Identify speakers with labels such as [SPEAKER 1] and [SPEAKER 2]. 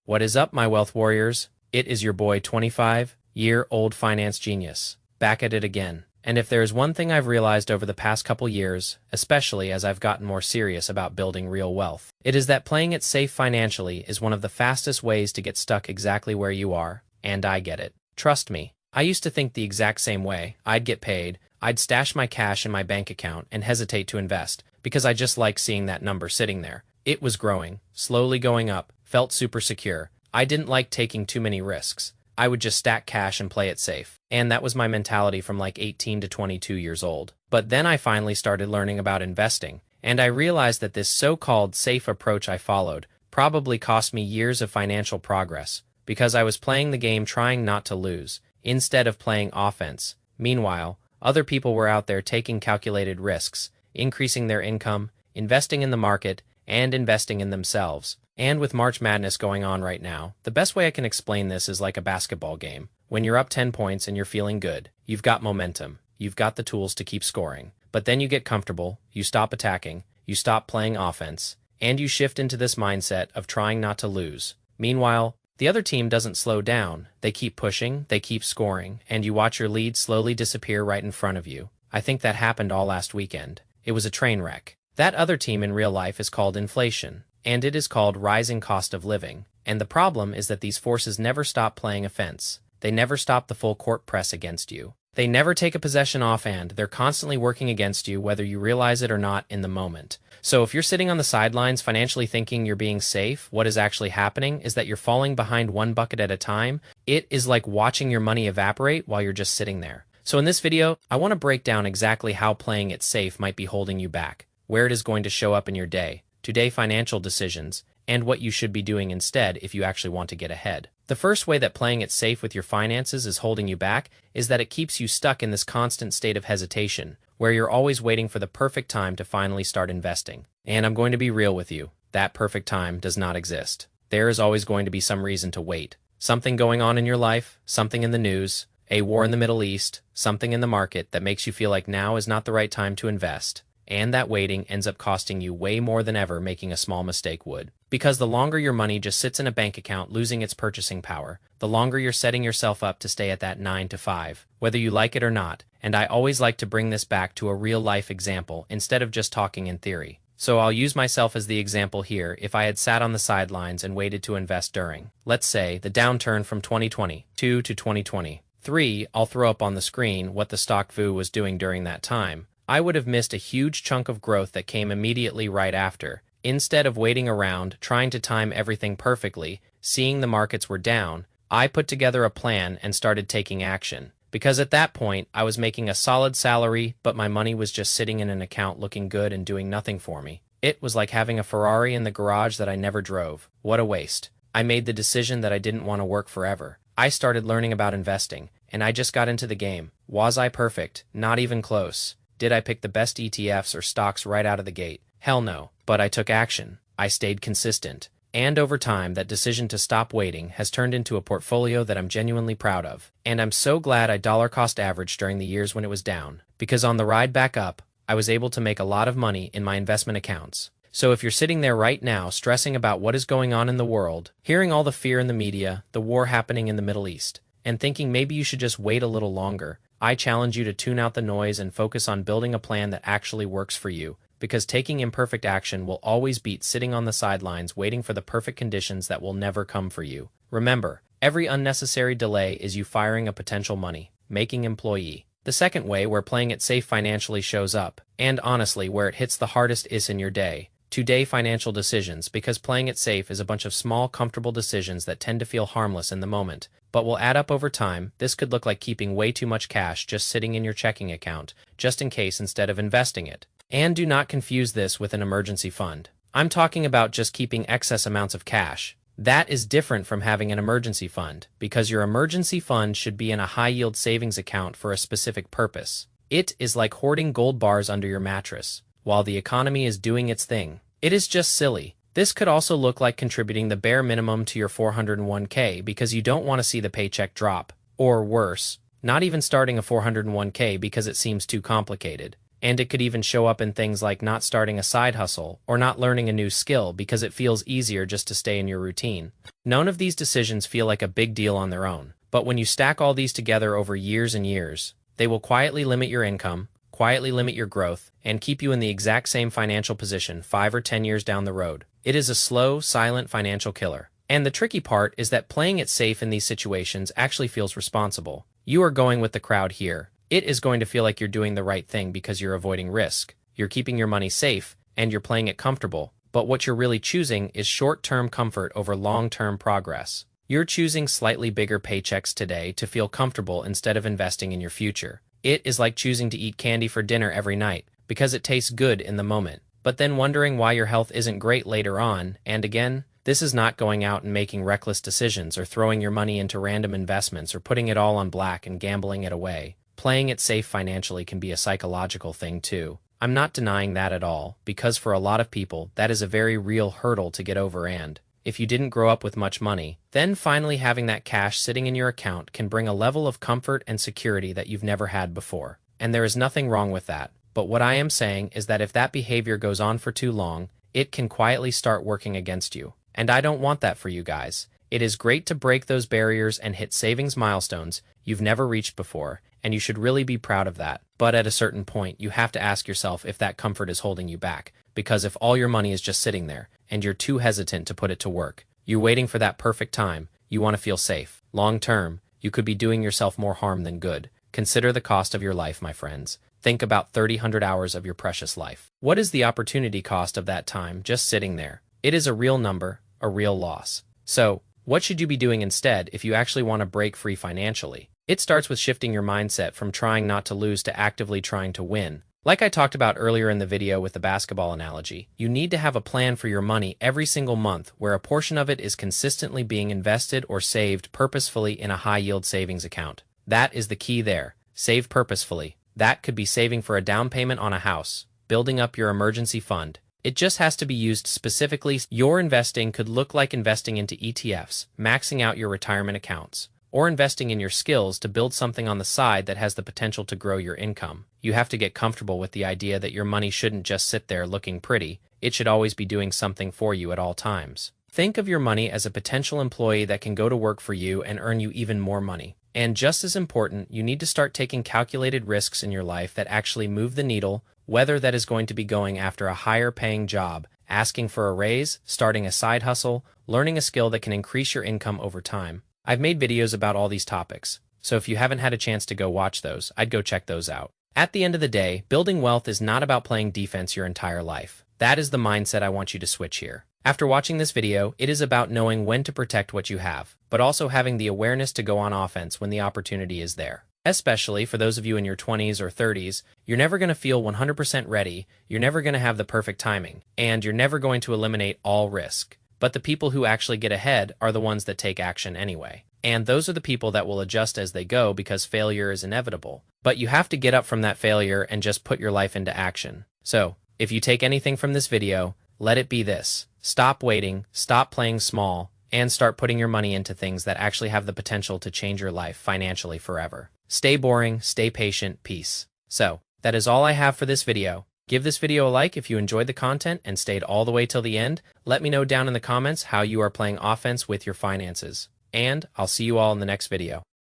[SPEAKER 1] What is up, my wealth warriors? It is your boy 25-year-old finance genius, back at it again. And if there is one thing I've realized over the past couple years, especially as I've gotten more serious about building real wealth, it is that playing it safe financially is one of the fastest ways to get stuck exactly where you are, and I get it. Trust me, I used to think the exact same way. I'd get paid, I'd stash my cash in my bank account and hesitate to invest, because I just liked seeing that number sitting there. It was growing, slowly going up, felt super secure. I didn't like taking too many risks. I would just stack cash and play it safe. And that was my mentality from like 18 to 22 years old. But then I finally started learning about investing, and I realized that this so-called safe approach I followed probably cost me years of financial progress, because I was playing the game trying not to lose, instead of playing offense. Meanwhile, other people were out there taking calculated risks, increasing their income, investing in the market, and investing in themselves. And with March Madness going on right now, the best way I can explain this is like a basketball game. When you're up 10 points and you're feeling good, you've got momentum, you've got the tools to keep scoring. But then you get comfortable, you stop attacking, you stop playing offense, and you shift into this mindset of trying not to lose. Meanwhile, the other team doesn't slow down. They keep pushing, they keep scoring, and you watch your lead slowly disappear right in front of you. I think that happened all last weekend. It was a train wreck. That other team in real life is called inflation, and it is called rising cost of living. And the problem is that these forces never stop playing offense. They never stop the full court press against you. They never take a possession offhand. They're constantly working against you, whether you realize it or not in the moment. So if you're sitting on the sidelines financially thinking you're being safe, what is actually happening is that you're falling behind one bucket at a time. It is like watching your money evaporate while you're just sitting there. So in this video, I want to break down exactly how playing it safe might be holding you back, where it is going to show up in your day-to-day financial decisions, and what you should be doing instead if you actually want to get ahead. The first way that playing it safe with your finances is holding you back is that it keeps you stuck in this constant state of hesitation, where you're always waiting for the perfect time to finally start investing. And I'm going to be real with you, that perfect time does not exist. There is always going to be some reason to wait. Something going on in your life, something in the news, a war in the Middle East, something in the market that makes you feel like now is not the right time to invest. And that waiting ends up costing you way more than ever making a small mistake would. Because the longer your money just sits in a bank account losing its purchasing power, the longer you're setting yourself up to stay at that 9 to 5, whether you like it or not. And I always like to bring this back to a real-life example instead of just talking in theory. So I'll use myself as the example here. If I had sat on the sidelines and waited to invest during, let's say, the downturn from 2022 to 2023, I'll throw up on the screen what the stock VU was doing during that time. I would have missed a huge chunk of growth that came immediately right after. Instead of waiting around, trying to time everything perfectly, seeing the markets were down, I put together a plan and started taking action. Because at that point, I was making a solid salary, but my money was just sitting in an account looking good and doing nothing for me. It was like having a Ferrari in the garage that I never drove. What a waste. I made the decision that I didn't want to work forever. I started learning about investing, and I just got into the game. Was I perfect? Not even close. Did I pick the best ETFs or stocks right out of the gate? Hell no. But I took action. I stayed consistent. And over time, that decision to stop waiting has turned into a portfolio that I'm genuinely proud of. And I'm so glad I dollar cost averaged during the years when it was down. Because on the ride back up, I was able to make a lot of money in my investment accounts. So if you're sitting there right now stressing about what is going on in the world, hearing all the fear in the media, the war happening in the Middle East, and thinking maybe you should just wait a little longer, I challenge you to tune out the noise and focus on building a plan that actually works for you, because taking imperfect action will always beat sitting on the sidelines waiting for the perfect conditions that will never come for you. Remember, every unnecessary delay is you firing a potential money-making employee. The second way where playing it safe financially shows up, and honestly where it hits the hardest, is in your day-to-day financial decisions, because playing it safe is a bunch of small, comfortable decisions that tend to feel harmless in the moment, but will add up over time. This could look like keeping way too much cash just sitting in your checking account, just in case instead of investing it. And do not confuse this with an emergency fund. I'm talking about just keeping excess amounts of cash. That is different from having an emergency fund, because your emergency fund should be in a high-yield savings account for a specific purpose. It is like hoarding gold bars under your mattress, while the economy is doing its thing. It is just silly. This could also look like contributing the bare minimum to your 401k because you don't want to see the paycheck drop. Or worse, not even starting a 401k because it seems too complicated. And it could even show up in things like not starting a side hustle or not learning a new skill because it feels easier just to stay in your routine. None of these decisions feel like a big deal on their own, but when you stack all these together over years and years, they will quietly limit your income, quietly limit your growth, and keep you in the exact same financial position 5 or 10 years down the road. It is a slow, silent financial killer. And the tricky part is that playing it safe in these situations actually feels responsible. You are going with the crowd here. It is going to feel like you're doing the right thing because you're avoiding risk, you're keeping your money safe, and you're playing it comfortable. But what you're really choosing is short-term comfort over long-term progress. You're choosing slightly bigger paychecks today to feel comfortable instead of investing in your future. It is like choosing to eat candy for dinner every night because it tastes good in the moment, but then wondering why your health isn't great later on. And again, this is not going out and making reckless decisions or throwing your money into random investments or putting it all on black and gambling it away. Playing it safe financially can be a psychological thing too. I'm not denying that at all, because for a lot of people, that is a very real hurdle to get over, and if you didn't grow up with much money, then finally having that cash sitting in your account can bring a level of comfort and security that you've never had before. And there is nothing wrong with that. But what I am saying is that if that behavior goes on for too long, it can quietly start working against you. And I don't want that for you guys. It is great to break those barriers and hit savings milestones you've never reached before, and you should really be proud of that. But at a certain point, you have to ask yourself if that comfort is holding you back. Because if all your money is just sitting there, and you're too hesitant to put it to work, you're waiting for that perfect time, you want to feel safe. Long term, you could be doing yourself more harm than good. Consider the cost of your life, my friends. Think about 300 hours of your precious life. What is the opportunity cost of that time just sitting there? It is a real number, a real loss. So, what should you be doing instead if you actually want to break free financially? It starts with shifting your mindset from trying not to lose to actively trying to win. Like I talked about earlier in the video with the basketball analogy, you need to have a plan for your money every single month where a portion of it is consistently being invested or saved purposefully in a high-yield savings account. That is the key there. Save purposefully. That could be saving for a down payment on a house, building up your emergency fund. It just has to be used specifically. Your investing could look like investing into ETFs, maxing out your retirement accounts, or investing in your skills to build something on the side that has the potential to grow your income. You have to get comfortable with the idea that your money shouldn't just sit there looking pretty. It should always be doing something for you at all times. Think of your money as a potential employee that can go to work for you and earn you even more money. And just as important, you need to start taking calculated risks in your life that actually move the needle, whether that is going to be going after a higher paying job, asking for a raise, starting a side hustle, learning a skill that can increase your income over time. I've made videos about all these topics, so if you haven't had a chance to go watch those, I'd go check those out. At the end of the day, building wealth is not about playing defense your entire life. That is the mindset I want you to switch here. After watching this video, it is about knowing when to protect what you have, but also having the awareness to go on offense when the opportunity is there. Especially for those of you in your 20s or 30s, you're never going to feel 100% ready, you're never going to have the perfect timing, and you're never going to eliminate all risk. But the people who actually get ahead are the ones that take action anyway. And those are the people that will adjust as they go because failure is inevitable. But you have to get up from that failure and just put your life into action. So, if you take anything from this video, let it be this. Stop waiting, stop playing small, and start putting your money into things that actually have the potential to change your life financially forever. Stay boring, stay patient, peace. So, that is all I have for this video. Give this video a like if you enjoyed the content and stayed all the way till the end. Let me know down in the comments how you are playing offense with your finances. And I'll see you all in the next video.